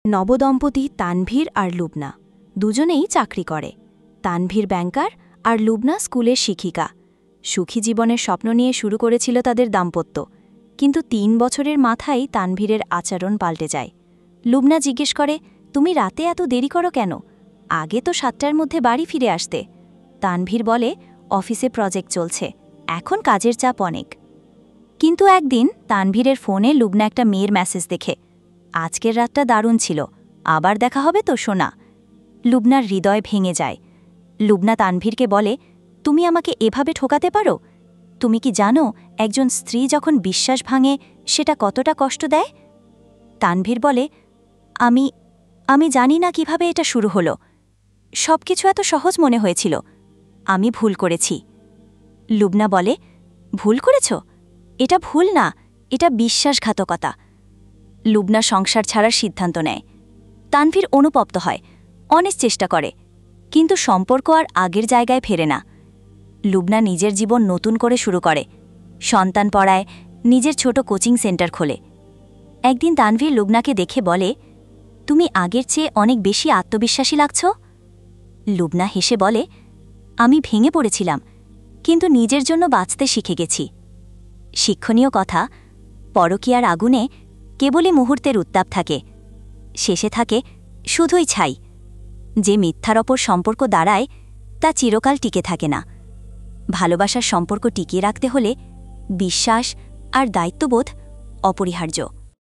নবদম্পতি তানভীর আর লুবনা দুজনেই চাকরি করে। তানভীর ব্যাংকার আর লুবনা স্কুলের শিক্ষিকা। সুখী জীবনের স্বপ্ন নিয়ে শুরু করেছিল তাদের দাম্পত্য, কিন্তু ৩ বছরের মাথায় তানভীরের আচরণ পাল্টে যায়। লুবনা জিজ্ঞেস করে, তুমি রাতে এত দেরি করো কেন? আগে তো ৭টার মধ্যে বাড়ি ফিরে আসতে। তানভীর বলে, অফিসে প্রজেক্ট চলছে, এখন কাজের চাপ অনেক। কিন্তু একদিন তানভীরের ফোনে লুবনা একটা মেয়ের মেসেজ দেখে, আজকের রাতটা দারুণ ছিল, আবার দেখা হবে তো সোনা। লুবনার হৃদয় ভেঙে যায়। লুবনা তানভীরকে বলে, তুমি আমাকে এভাবে ঠকাতে পারো? তুমি কি জানো একজন স্ত্রী যখন বিশ্বাস ভাঙে সেটা কতটা কষ্ট দেয়? তানভীর বলে, আমি আমি জানি না কিভাবে এটা শুরু হলো। সবকিছু এত সহজ মনে হয়েছিল। আমি ভুল করেছি। লুবনা বলে, ভুল করেছ? এটা ভুল না, এটা বিশ্বাসঘাতকতা। লুবনা সংসার ছাড়ার সিদ্ধান্ত নেয়। তানভীর অনুতপ্ত হয়, অনেক চেষ্টা করে, কিন্তু সম্পর্ক আর আগের জায়গায় ফেরে না। লুবনা নিজের জীবন নতুন করে শুরু করে, সন্তান পড়ায়, নিজের ছোট কোচিং সেন্টার খোলে। একদিন তানভীর লুবনাকে দেখে বলে, তুমি আগের চেয়ে অনেক বেশি আত্মবিশ্বাসী লাগছ। লুবনা হেসে বলে, আমি ভেঙে পড়েছিলাম, কিন্তু নিজের জন্য বাঁচতে শিখে গেছি। শিক্ষণীয় কথা, পরকীয়ার আগুনে কেবলই মুহূর্তের উত্তাপ থাকে, শেষে থাকে শুধুই ছাই। যে মিথ্যার ওপর সম্পর্ক দাঁড়ায় তা চিরকাল টিকে থাকে না। ভালোবাসার সম্পর্ক টিকিয়ে রাখতে হলে বিশ্বাস আর দায়িত্ববোধ অপরিহার্য।